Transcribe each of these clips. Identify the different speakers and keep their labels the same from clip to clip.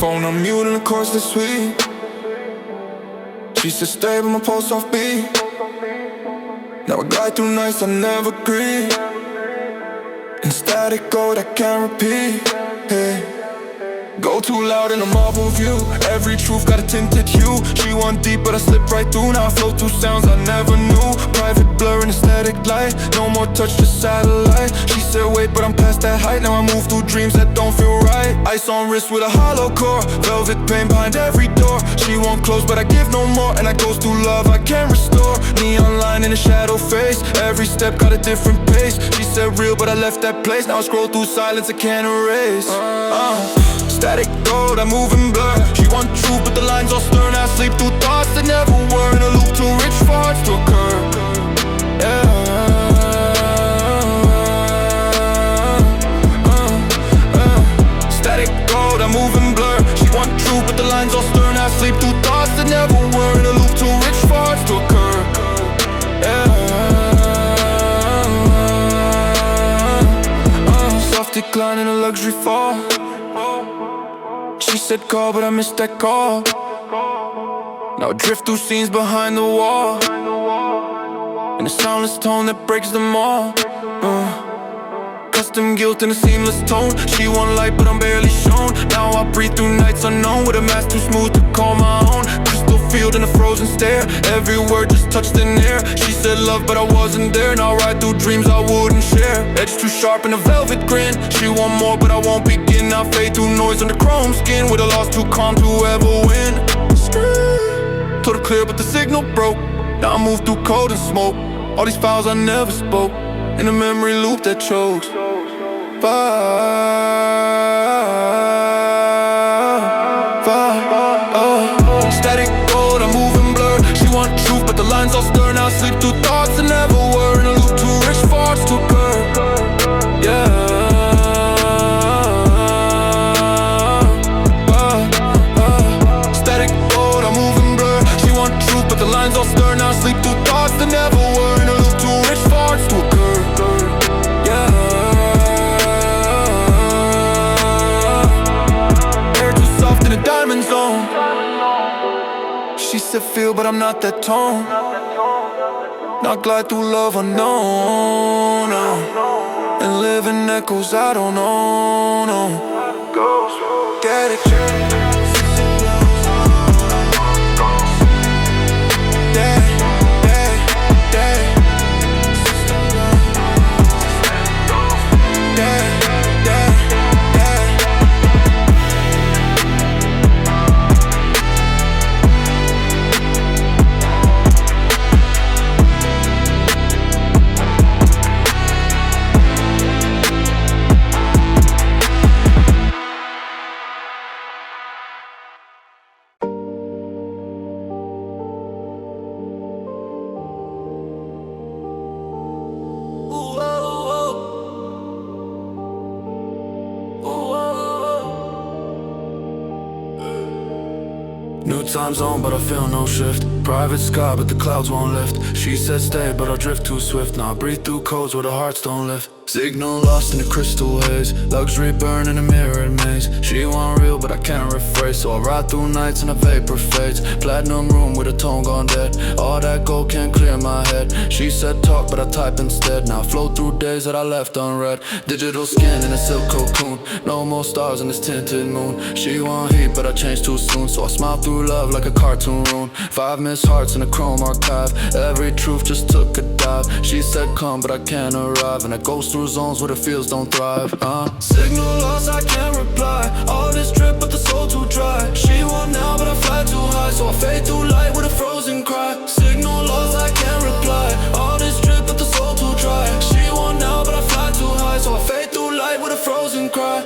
Speaker 1: Phone on mute and the chorus is sweet. She said stay but my pulse off beat. Now I glide through nights I never agree. In static gold I can't repeat, hey. Go too loud in a marble view. Every truth got a tinted hue. She want deep but I slip right through. Now I flow through sounds I never knew. Private blur and aesthetic light. No more touch, just satellite. She said wait but I'm past that height. Now I move through dreams that don't feel right. Ice on wrist with a hollow core. Velvet paint behind every door. She won't close but I give no more. And I goes through love I can't restore. Neon line in a shadow face. Every step got a different pace. She said real but I left that place. Now I scroll through silence I can't erase. Static gold, I move and blur. She want truth but the lines all stern. I sleep through thoughts that never were. In a loop too rich for hearts to occur, yeah. Static gold, I move and blur. She want truth but the lines all stern. I sleep through thoughts that never were. In a loop too rich for hearts to occur, yeah. Soft decline in a luxury fall. She said call but I missed that call. Now I drift through scenes behind the wall. In a soundless tone that breaks them all. Custom guilt in a seamless tone. She want light but I'm barely shown. Now I breathe through nights unknown. With a mask too smooth to call my own. Crystal field in a frozen stare. Every word just touched in air. She said love but I wasn't there. Now I ride through dreams I wouldn't share. Edge too sharp in a velvet grin. She want more but I won't begin. I fade through noise under chrome skin. With a loss too calm to ever win. Told her clear but the signal broke. Now I move through cold and smoke. All these files I never spoke. In a memory loop that chokes. Static gold, I move and blur. She want truth but the lines all stern. I sleep through thoughts that never were. In a loop too rich for hearts to occur, yeah. Static gold, I move and blur. She want truth but the lines all stern. I sleep through thoughts that never were. In a loop too rich for hearts to occur, yeah. In a diamond zone. She said feel but I'm not that tone. Now I glide through love unknown, and live in echoes I don't know, no. Get it,
Speaker 2: New time zone, but I feel no shift. Private sky, but the clouds won't lift. She said stay, but I drift too swift. Now I breathe through codes where the hearts don't lift. Signal lost in the crystal haze. Luxury burn in a mirrored maze. She want real, but I can't rephrase. So I ride through nights and a vapor fades. Platinum room with a tone gone dead. All that gold can't clear my head. She said talk, but I type instead. Now I flow through days that I left unread. Digital skin in a silk cocoon. No more stars in this tinted moon. She want heat, but I changed too soon. So I smile through love like a cartoon rune. 5 missed hearts in a chrome archive. Every truth just took a dive. She said come, but I can't arrive. And I go through zones where the fields don't thrive. Signal lost, I can't reply. All this drip, but the soul too dry. She want now, but I fly too high. So I fade through light with a frozen cry. Signal lost, I can't reply. All this drip, but the soul too dry. She want now, but I fly too high. So I fade through light with a frozen cry.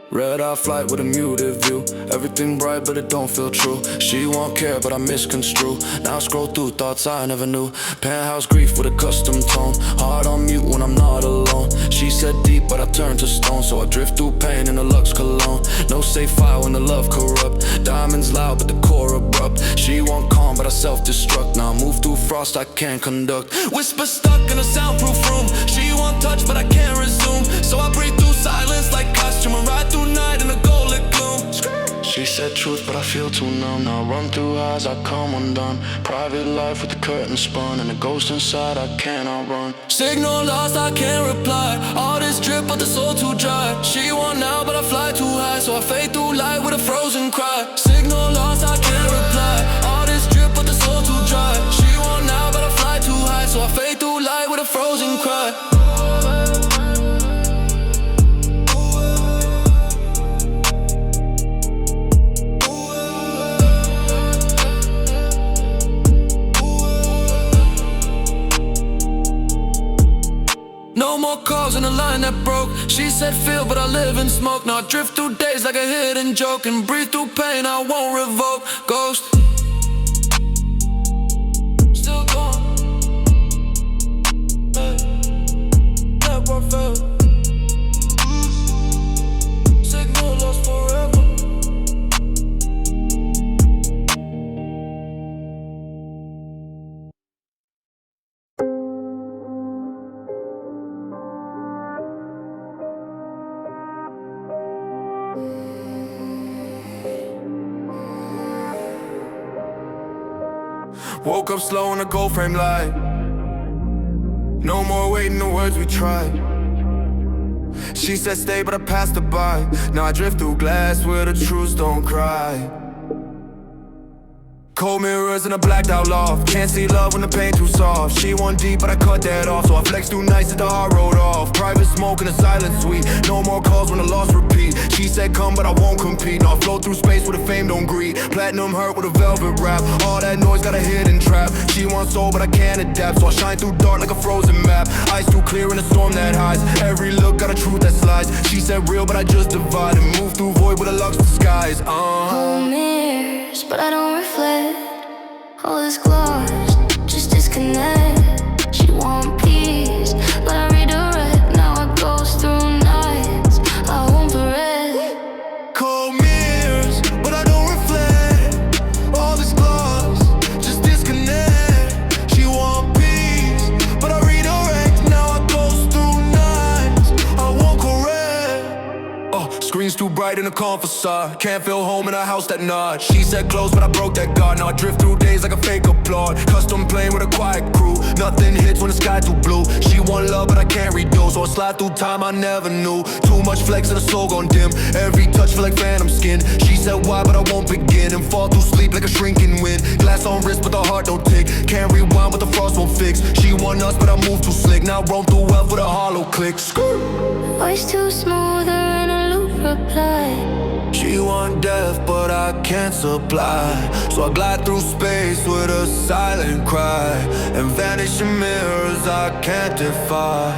Speaker 2: Red eye sky flight with a muted view. Everything bright but it don't feel true. She won't care but I misconstrue. Now I scroll through thoughts I never knew. Penthouse grief with a custom tone. Heart on mute when I'm not alone. She said deep but I turned to stone. So I drift through pain in a Lux cologne. No safe fire when the love corrupt. Diamonds loud but the core abrupt. She won't calm but I self-destruct. Now I move through frost I can't conduct. Whisper stuck in a soundproof room. She won't touch but I can't resume. So I breathe through silence like costume and ride through night in a golden gloom. She said truth but I feel too numb. Now I run through eyes I come undone. Private life with the curtain spun. And a ghost inside I cannot run. Signal lost I can't reply. All this drip but the soul too dry. She want now but I fly too high. So I fade through light with a frozen cry. Signal lost I can't reply. All this drip but the soul too dry. She want now but I fly too high. So I fade through light with a frozen cry. No more calls in the line that broke. She said feel but I live in smoke. Now I drift through days like a hidden joke. And breathe through pain I won't revoke. Ghost still gone. Hey, never felt. Signal lost forever.
Speaker 1: Woke up slow in a gold frame light. No more waiting, the words we tried. She said stay but I passed her by. Now I drift through glass where the truths don't cry. Cold mirrors in a blacked out loft. Can't see love when the pain too soft. She want deep but I cut that off. So I flex through nights at the heart rolled off. Private smoke in a silent suite. No more calls when the loss repeat. She said come but I won't compete. No, I float through space where the fame don't greet. Platinum hurt with a velvet wrap. All that noise got a hidden trap. She wants soul but I can't adapt. So I shine through dark like a frozen map. Ice too clear in a storm that hides. Every look got a truth that slides. She said real but I just divide. And move through void with a Lux disguise.
Speaker 3: Hold mirrors but I don't reflect. All this gloss, just disconnect. She want peace, but I redirect. Now I goes through nights I won't forget.
Speaker 1: Cold mirrors, but I don't reflect. All this gloss, just disconnect. She want peace, but I redirect. Now I goes through nights I won't correct. Screens too bright in the calm facade. Can't feel home in a house that nod. She said close, but I broke that guard. Now I drift through days like a fake applaud. Custom plane with a quiet crew. Nothing hits when the sky too blue. She want love, but I can't redo. So I slide through time I never knew. Too much flex and the soul gone dim. Every touch feel like phantom skin. She said why, but I won't begin. And fall through sleep like a shrinking wind. Glass on wrist, but the heart don't tick. Can't rewind, but the frost won't fix. She want us, but I move too slick. Now roam through wealth with a hollow click.
Speaker 3: Voice too smooth in a loop reply.
Speaker 1: She want death, but I can't supply. So I glide through space with a silent cry. And vanish in mirrors I can't defy.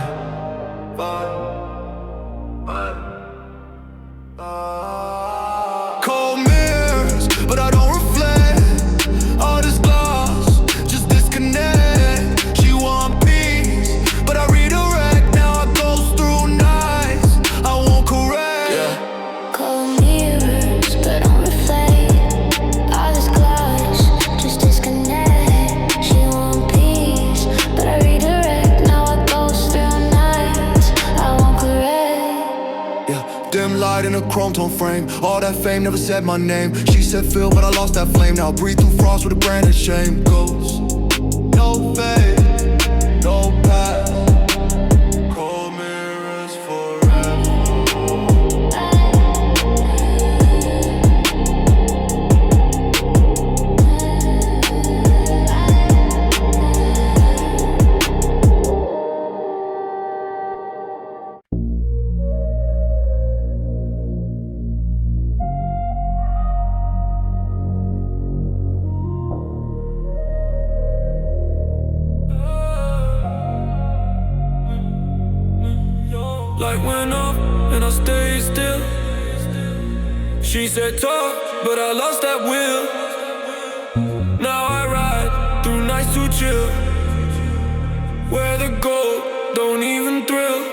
Speaker 1: Cold mirrors, but I don't reflect. All this gloss, just disconnect. She want peace, but I redirect. Now I goes through nights I won't correct. Yeah.
Speaker 3: Cold mirrors, but don't reflect. All this gloss, just disconnect. She want peace, but I redirect. Now I goes through nights I won't correct.
Speaker 1: Yeah, dim light in a chrome tone frame. All that fame never said my name. She said feel, but I lost that flame. Now I breathe through frost with a brand of shame. Ghost, no fate, no past. Cold mirrors forever.
Speaker 2: Light went up and I stayed still. She said talk, but I lost that will. Now I ride through nights to chill, where the gold don't even thrill.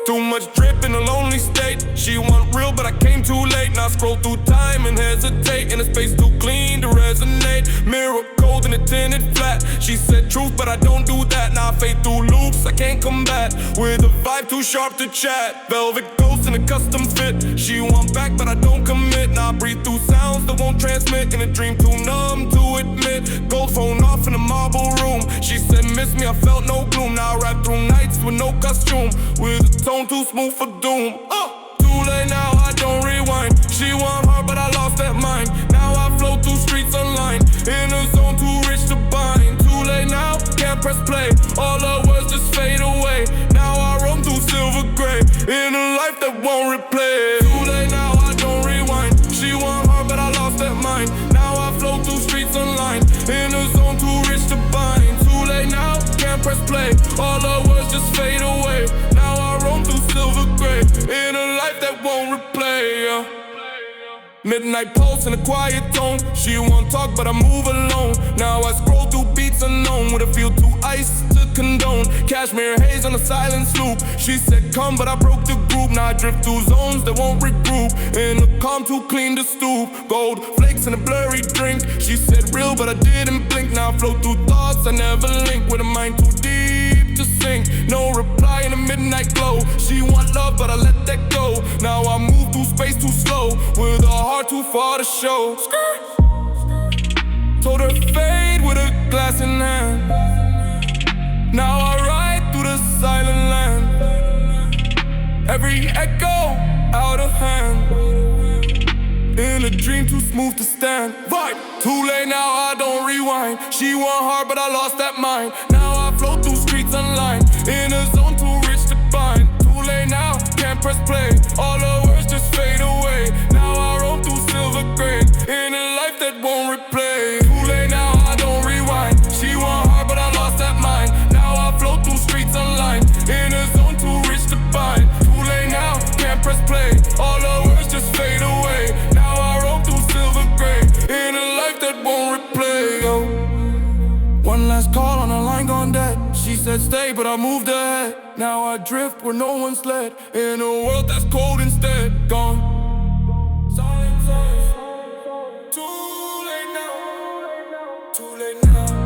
Speaker 2: Too much drip in a lonely state. She want real, but I came too late. Now I scroll through time and hesitate, in a space too clean to resonate. Mirror cold and a tinted flat. She said truth, but I don't do that. Now I fade through loops, I can't combat, with a vibe too sharp to chat. Velvet ghost in a custom fit. She want back, but I don't commit. Now I breathe through sounds that won't transmit, in a dream too numb to admit. Gold phone off in a marble room. She said miss me, I felt no gloom. Now I rap through nights with no costume, with a tone too smooth for doom. Too late now, I don't rewind. She want her, but I lost that mind. Now I flow through streets online, in a zone too rich to bind. Too late now, can't press play. All the words just fade away. Now I roam through silver gray, in a life that won't replay. Too late now, I don't rewind. She want her, but I lost that mind. Now I flow through streets online, in a zone too rich to bind. Too late now, can't press play. All the words just fade away. Now I roam through silver gray, in a life that won't replay. Midnight pulse in a quiet tone. She won't talk, but I move alone. Now I scroll through beats unknown, with a feel too iced to condone. Cashmere haze on a silent sloop. She said come, but I broke the group. Now I drift through zones that won't regroup, in a calm too clean to stoop. Gold flakes in a blurry drink. She said real, but I didn't blink. Now I flow through thoughts I never link, with a mind too deep to sink. No reply in a midnight glow. She want love, but I let that go. Now I move through space too slow, with a heart too far to show. Told her fade with a glass in hand. Now I ride through the silent land, every echo out of hand, in a dream too smooth to stand. Vibe. Too late now, I don't rewind. She want hard, but I lost that mind. Now I flow through streets online, in a zone too rich to bind. Too late now, can't press play. All the words just fade away. Now I roam through silver gray, in a life that won't replay. Too late now, I don't rewind. She want hard, but I lost that mind. Now I flow through streets online, in a zone too rich to bind. Too late now, can't press play. All the words just fade away. Now I roam through silver gray, in a life that won't replay. One last call on a line gone dead. She said stay, but I moved ahead. Now I drift where no one's led, in a world that's cold instead. Gone. Silence. Too late now. Too late now.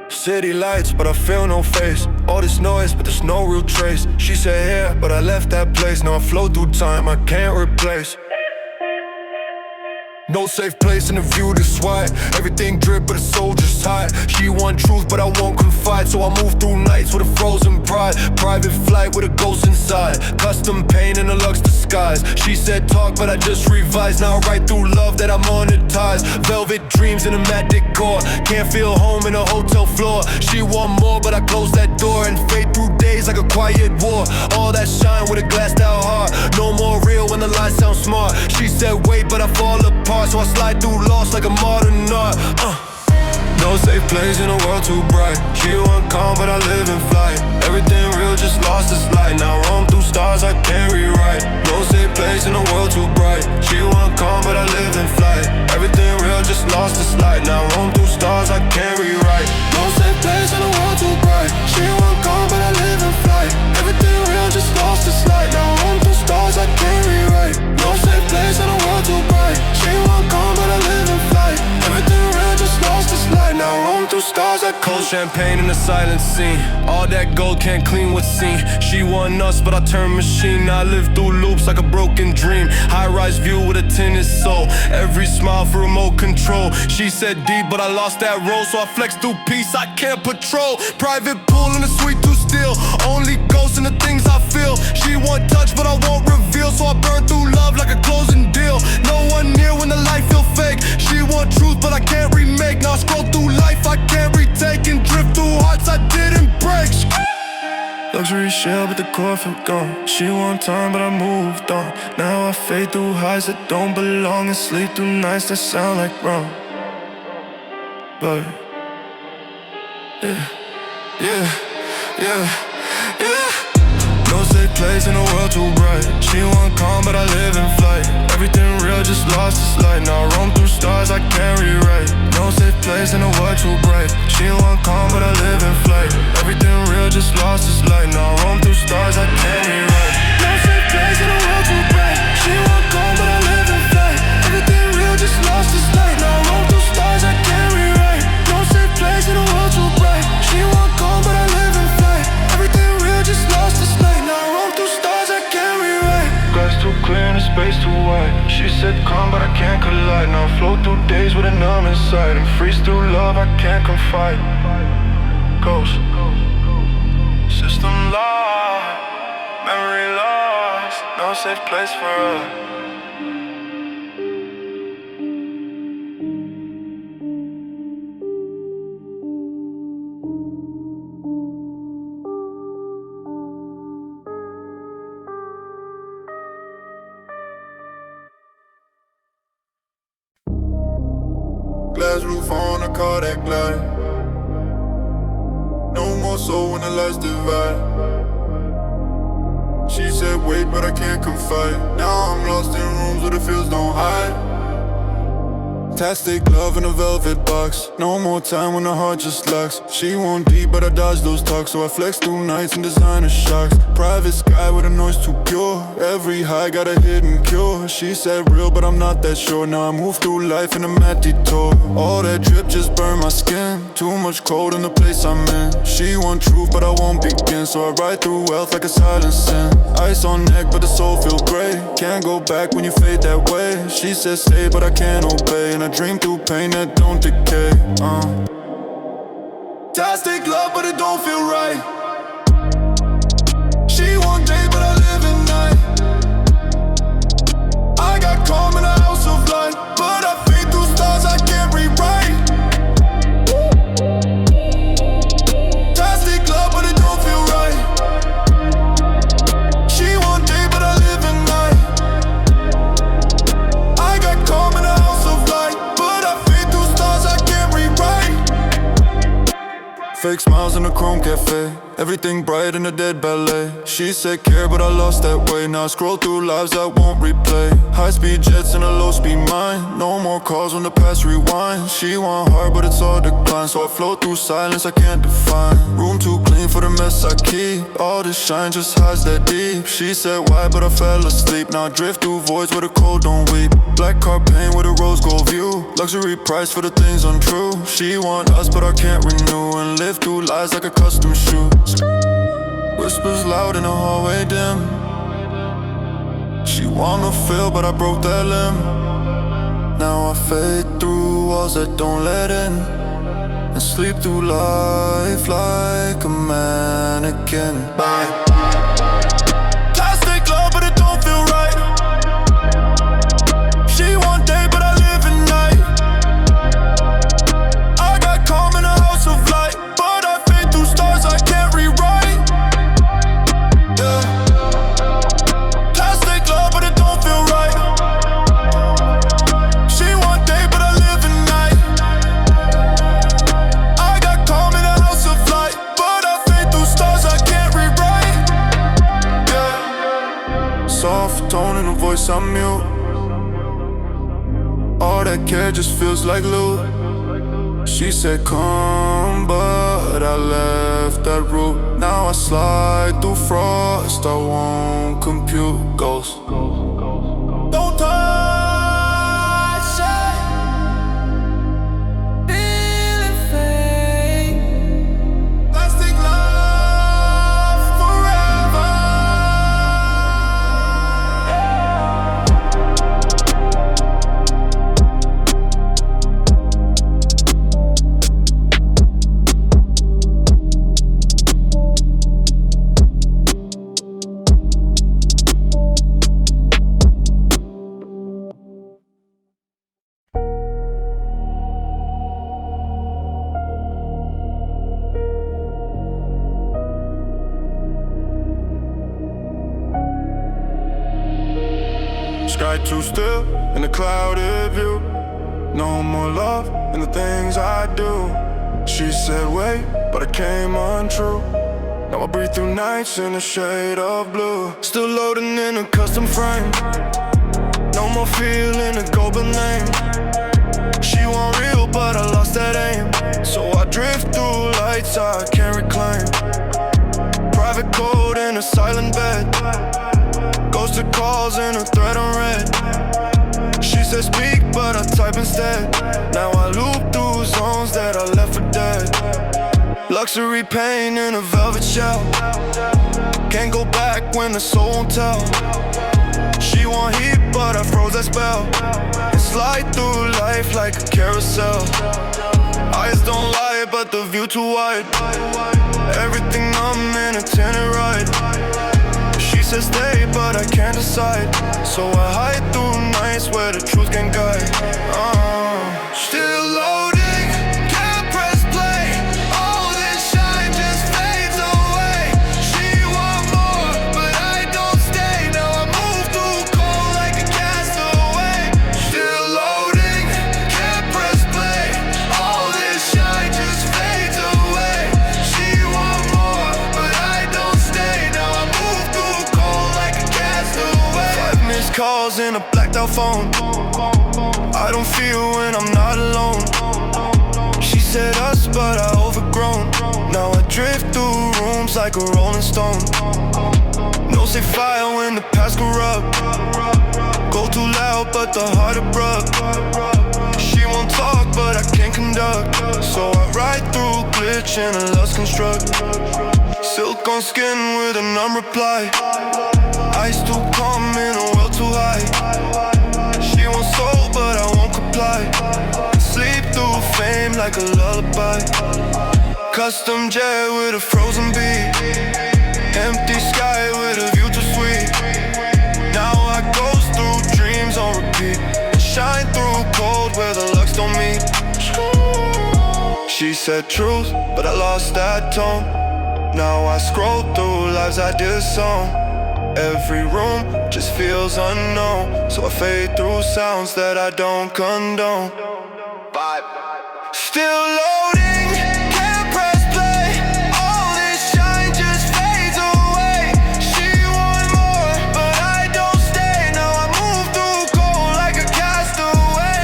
Speaker 1: City lights, but I feel no face. All this noise, but there's no real trace. She said here, but I left that place. Now I flow through time, I can't replace. No safe place in the view this wide. Everything drip, but the soul just hide. She want truth, but I won't confide. So I move through nights with a frozen pride. Private flight with a ghost inside. Custom paint in a luxe disguise. She said talk, but I just revised. Now I write through love that I monetize. Velvet dreams in a matte decor. Can't feel home in a hotel floor. She want more, but I close that door and fade through days like a quiet war. All that shine with a glassed out heart. No more real when the lies sound smart. She said wait, but I fall apart. So I slide through lost like a modern art. No safe place in a world too bright. She want calm, but I live in flight. Everything real just lost its light. Now roam through stars I can't rewrite. No safe place in a world too bright. She want calm, but I live in flight. Everything real just lost its light. Now roam through stars I can't rewrite. No safe place in a world too bright. She want calm, but I live in flight. Everything real just lost its light. Now roam through stars I can't rewrite. No safe place in a world too bright. She want calm, but I live in flight. Everything real just lost its light. Now roam through
Speaker 2: stars that cold champagne in a silent scene. All that gold can't clean what's seen. She want us, but I turn machine. Now I live through loops like a broken dream. High-rise view with a tinted soul. Every smile for remote control. She said deep, but I lost that roll, so I flex through peace I can't patrol. Private pool in the suite to steal. Only ghosts in the things I feel. She want touch, but I won't reveal, so I burn through love like a closing deal. No one near when the light feel fake. She want truth, but I can't remake. Now I scroll through life I can't retake, and drift through hearts I didn't break. Luxury shell, but the core felt gone. She want time, but I moved on. Now I fade through highs that don't belong, and sleep through nights that sound like wrong. But yeah. No safe place in a world too bright. She want calm, but I live in flight. Everything real just lost its light. Now I roam through stars I can't rewrite. No safe place in a world too bright. She want calm, but I live in flight. Everything real just lost its light. Now I roam through stars I can't rewrite. No safe place in a world too bright. She want calm, but I live in flight. Everything real just lost its light. Now I roam through stars I can't rewrite. No safe place in a world too bright. She want calm, but I live in flight. Everything real just lost its light. Now I roam through stars I can't rewrite. Glass too clear and the space too wide. She said calm, but I can't collide. Now I float through days with a numb inside, and freeze through love I can't confide. Ghost system lost, memory lost. No safe place for us.
Speaker 1: Glass roof on a car that glide. No more soul when the lights divide. She said wait, but I can't confide. Now I'm lost in rooms where the feels don't hide. Plastic love in a velvet box. No more time when the heart just locks. She won't deep, but I dodge those talks, so I flex through nights and designer shocks. Private sky with a noise too pure. Every high got a hidden cure. She said real, but I'm not that sure. Now I move through life in a mad detour. All that drip just burned my skin. Too much cold in the place I'm in. She want truth, but I won't begin, so I ride through wealth like a silent sin. Ice on neck, but the soul feel gray. Can't go back when you fade that way. She said stay, but I can't obey, and I dream through pain that don't decay. Plastic love, but it don't feel right. She want day, but I live in night. I got calm in a house of light, but I fade through stars I can't rewrite. Plastic love, but it don't feel right. She want day, but I live in night. I got calm in a house of light, but I fade through stars I can't rewrite. Fake smiles in a chrome cafe. Everything bright in a dead ballet. She said care, but I lost that way. Now I scroll through lives I won't replay. High-speed jets in a low-speed mind. No more calls when the past rewind. She want heart, but it's all decline, so I float through silence I can't define. Room too clean for the mess I keep. All this shine just hides that deep. She said why, but I fell asleep. Now I drift through voids where the cold don't weep. Black car paint with a rose gold view. Luxury price for the things untrue. She want us, but I can't renew, and live through lies like a custom shoe. Whispers loud in the hallway dim. She wanna feel, but I broke that limb. Now I fade through walls that don't let in, and sleep through life like a mannequin. Bye. Plastic love, but it don't feel right. She want day, but I live in night. I got calm in a house of light, but I fade through stars I can't rewrite. Plastic love, but it don't feel right. She want day, but I live in night. I got calm in a house of light, but I fade through stars I can't rewrite. Yeah. Soft tone in a voice I mute. All that care just feels like loot. She said come, but I left that route. Now I slide through frost, I won't compute. Ghost, don't touch it. Feeling fake. sit too still in a clouded view. No more love in the things I do. She said wait, but it came untrue. Now I breathe through nights in a shade of blue. Still loading in a custom frame. No more feeling a golden name. She want real, but I lost that aim. So I drift through lights I can't reclaim. Private code in a silent bed. Ghosted calls in a thread on red. She said speak, but I type instead. Now I loop through zones that I left for dead. Luxury pain in a velvet shell. Can't go back when the soul won't tell. She want heat, but I froze that spell. And slide through life like a carousel. Eyes don't lie, but the view too wide. Everything I'm in a tinted ride. She says stay, but I can't decide. So I hide through nights where the truth can guide. Still loading, can't press play. All this shine just fades away. She want more, but I don't stay. Now I move through cold like a castaway. Still loading, can't press play. All this shine just fades away. She want more, but I don't stay. Now I move through cold like a castaway. 5 missed calls in a blacked out phone. I don't feel when I'm not alone. She said us, but I overgrown. Now I drift through rooms like a rolling stone. No safe fire when the past corrupt. Go too loud, but the heart abrupt. She won't talk, but I can't conduct. So I ride through glitch and a lost construct. Silk on skin with a numb reply. Ice too calm in a world too high. She wants soul, but I won't comply. Sleep through fame like a lullaby. Custom jet with a frozen beat. Empty sky with a view too sweet. Now I ghost through dreams on repeat. Shine through cold where the lux don't meet. She said truth, but I lost that tone. Now I scroll through lives I disown. Every room just feels unknown. So I fade through sounds that I don't condone. Vibe. Still loading, can't press play. All this shine just fades away. She want more, but I don't stay. Now I move through cold like a castaway.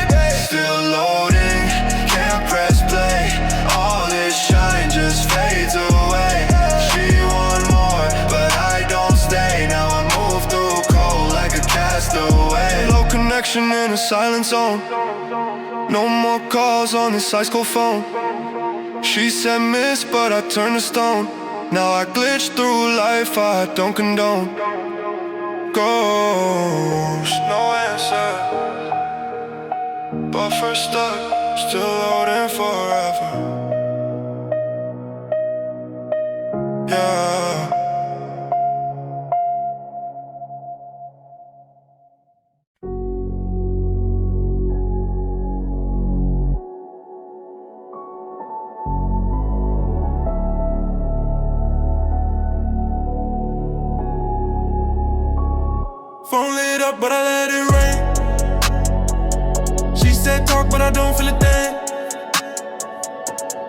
Speaker 1: Still loading, can't press play. All this shine just fades away. She want more, but I don't stay. Now I move through cold like a castaway. Low connection in a silent zone. No more calls on this ice cold phone. She said miss, but I turned to stone. Now I glitch through life I don't condone. Ghost, no answer. But first stuck, still loading forever. Yeah. Phone lit up, but I let it rain. She said talk, but I don't feel a thing.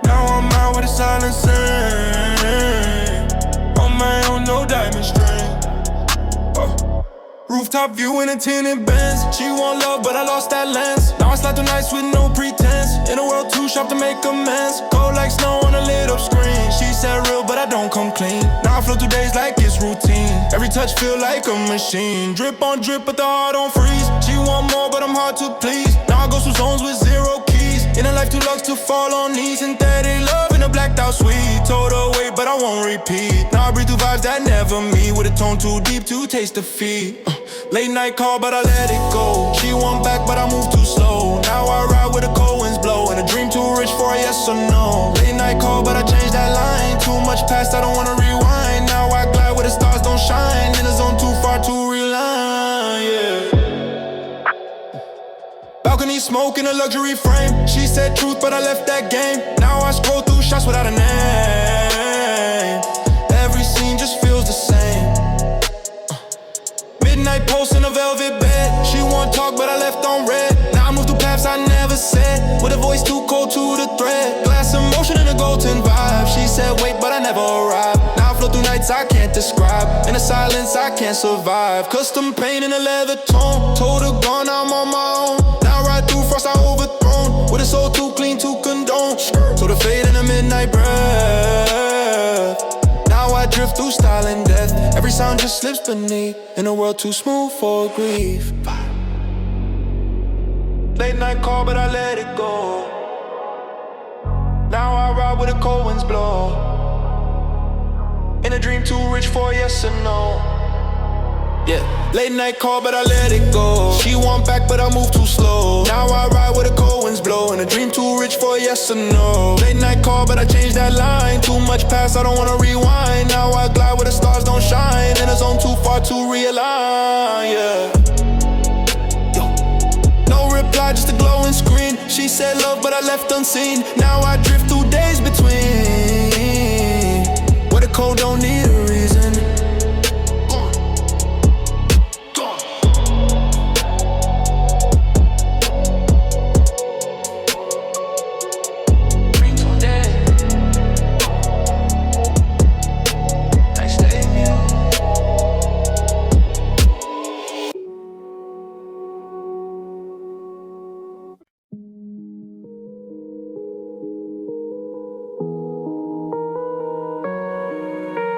Speaker 1: Now I'm out with a silencer. On my own, no diamond string. Rooftop view in a tinted Benz. She want love, but I lost that lens. Now I slide through nights with no pretense. In a world too sharp to make amends. Cold like snow on a lit up screen. She said real, but I don't come clean. Now I flow through days like it's routine. Every touch feel like a machine. Drip on drip, but the heart don't freeze. She want more, but I'm hard to please. Now I go through zones with 0 keys. In a life too luck to fall on knees. Synthetic love in a blacked out suite. Told her wait, but I won't repeat. Now I breathe through vibes that never meet. With a tone too deep to taste defeat. Late night call, but I let it go. She want back, but I move too slow. Now I ride with the cold winds blow. And a dream too rich for a yes or no. Late night call, but I changed that line. Too much past, I don't wanna rewind. Now I glide where the stars don't shine. In a zone too far to realign, yeah. Balcony smoke in a luxury frame. She said truth, but I left that game. Now I scroll through shots without a name. Every scene just feels the same. Midnight post in a velvet bed. She want talk, but I left on red. Now I move through paths I never said. With a voice too cold to the thread. Glass emotion and a golden vibe. She said wait, but I never arrived. Now I flow through nights I can't describe. In the silence I can't survive. Custom paint in a leather tone. Told her gone, now I'm on my own. Now I ride through frost I overthrown. With a soul too clean to condone. So the fade in a midnight breath. Now I drift through style and death. Every sound just slips beneath. In a world too smooth for grief. Late night call, but I let it go. Now I ride where the cold winds blow. In a dream too rich for yes and no. Yeah, late night call, but I let it go. She want back, but I move too slow. Now I ride where the cold winds blow. In a dream too rich for yes or no. Late night call, but I changed that line. Too much past, I don't wanna rewind. Now I glide where the stars don't shine. In a zone too far to realign, yeah. No reply, just a glowing screen. She said love, but I left unseen. Now I drift through days between. Where the cold don't need a reason.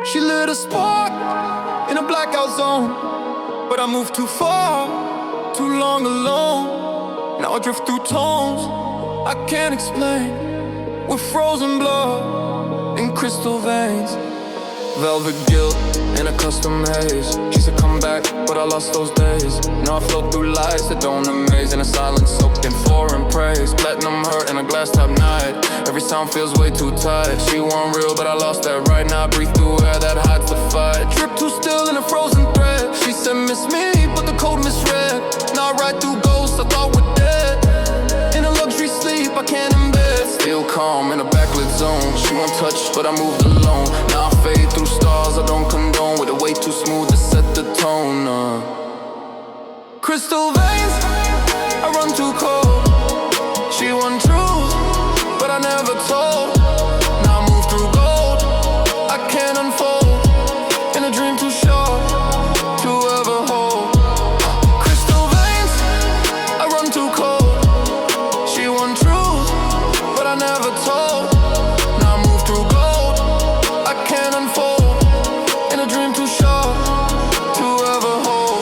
Speaker 1: She lit a spark in a blackout zone, but I moved too far, too long alone. Now I drift through tones I can't explain. With frozen blood in crystal veins. Velvet guilt in a custom haze. She said come back, but I lost those days. Now I float through lights that don't amaze. In a silence soaked in foreign praise. Platinum hurt in a glass top night. Every sound feels way too tight. She wasn't real, but I lost that right now. I breathe through air that hides the fight. Drip too still in a frozen thread. She said miss me, but the code misread. Now I ride through ghosts I thought were dead. In a luxury sleep I can't embed. Still calm in a backlit zone. She won't touch, but I moved alone. Now I fade through stars I don't condone. With a way too smooth to set the tone. Crystal veins, I run too cold. She won truth, but I never told. Now I move through gold, I can't unfold. In a dream too short to ever hold. Crystal veins, I run too cold. She won truth, but I never told. Now I move through gold, I can't unfold. In a dream too short to ever hold.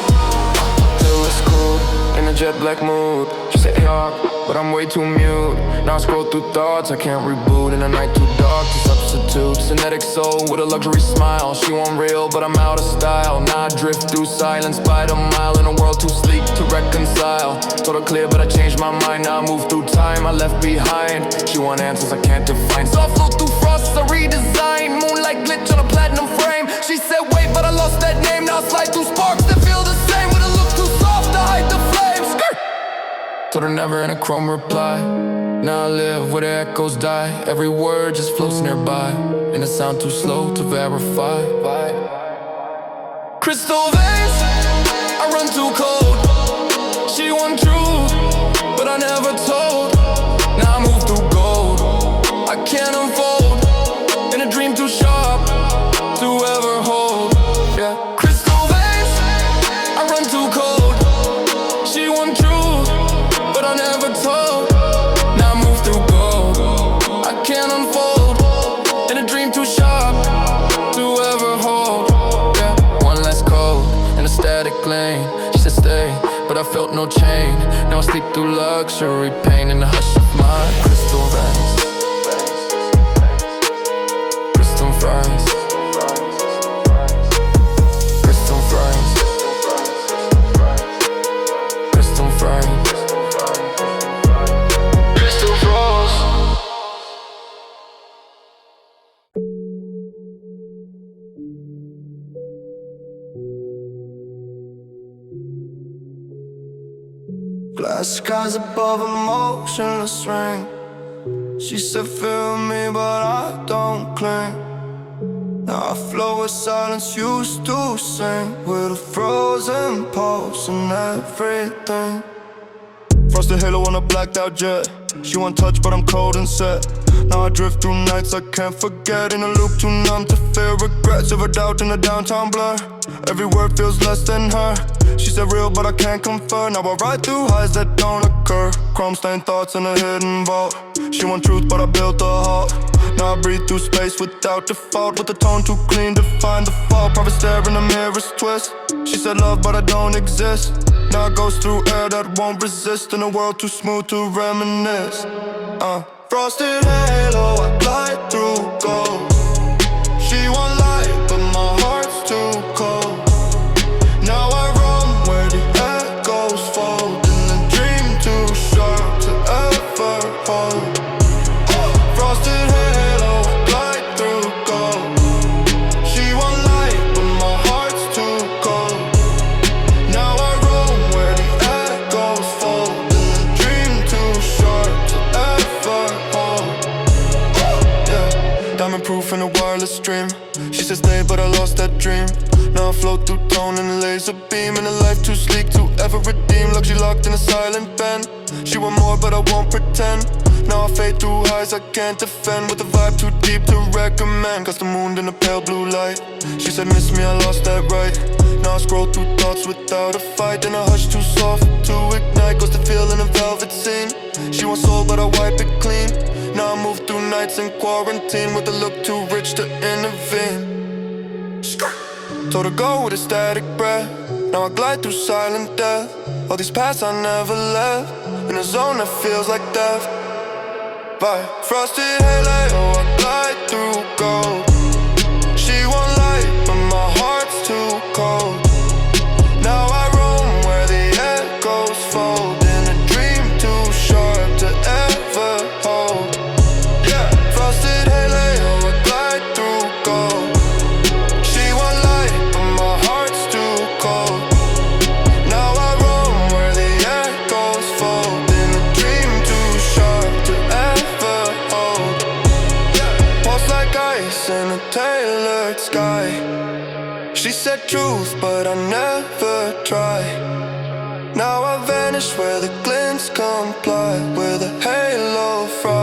Speaker 1: Till it's cool, in a jet black mood. She said talk, but I'm way too mute. Now I scroll through thoughts, I can't reboot. In a night too dark to substitute. Synthetic soul with a luxury smile. She want real, but I'm out of style. Now I drift through silence by the mile. In a world too sleek to reconcile. Told her clear, but I changed my mind. Now I move through time I left behind. She want answers I can't define. So I flow through frost, I redesign. Moonlight glitch on a platinum frame. She said wait, but I lost that name. Now I slide through sparks that feel the same. With a look too soft to hide the flames. Told her never in a chrome reply. Now I live where the echoes die. Every word just floats nearby. And it sound too slow to verify. Crystal veins, I run too cold. She want truth, but I never told. Now I move through gold, I can't unfold. In a dream too sharp to ever hold. Yeah. Crystal veins, I run too cold. She want truth, but I never told. Now I move through gold, I can't unfold. In a dream too sharp to ever hold. Yeah. One last code in a static lane. She said stay, but I felt no chain. Now I sleep through luxury pain in the hush of my crystal veins. Crystal fries. Crystal fries. Crystal fries. Crystal frost. Glass skies above a motionless ring. She said feel me, but I don't cling. Now I flow with silence, used to sing with a frozen pulse and everything. Frosted halo on a blacked out jet. She want touch but I'm cold and set. Now I drift through nights I can't forget. In a loop too numb to fear regrets. Ever doubt in a downtown blur. Every word feels less than her. She said real but I can't confer. Now I ride through highs that don't occur. Chrome stained thoughts in a hidden vault. She want truth but I built a halt. Now I breathe through space without default. With the tone too clean to find the fault. Private stare in the mirror's twist. She said love but I don't exist. Now it goes through air that won't resist. In a world too smooth to reminisce. Frosted halo, I glide through gold. She want light but my heart's too cold. Now I roam where the echoes fold. In a dream too sharp to ever hold. Frosted halo, I glide through gold. She want light but my heart's too cold. Now I roam where the echoes fold. In a dream too sharp to ever hold. Yeah, diamond proof in a wireless stream. She said stay but I lost that dream. Now I float through tone in a laser beam. In a life too sleek to ever redeem. Luxury locked in a silent pen. She want more but I won't pretend. Now I fade through highs I can't defend. With a vibe too deep to recommend. Cause the moon in a pale blue light. She said miss me, I lost that right. Now I scroll through thoughts without a fight. In a hush too soft to ignite. Cause the feeling of velvet scene. She wants soul but I wipe it clean. Now I move through nights in quarantine. With a look too rich to intervene. Told her go with a static breath. Now I glide through silent death. All these paths I never left. In a zone that feels like death. By frosted halo, I glide through gold. She want light but my heart's too cold. Now I roam where the echoes fold. In a dream too sharp to ever hold. Yeah, frosted halo, I glide through gold. She want light but my heart's too cold. Now I roam where the echoes fold. In a dream too sharp to ever hold. Pulse like ice in a tailored sky. She said truth but I never try. Now I vanish where the glints comply. With a halo fry.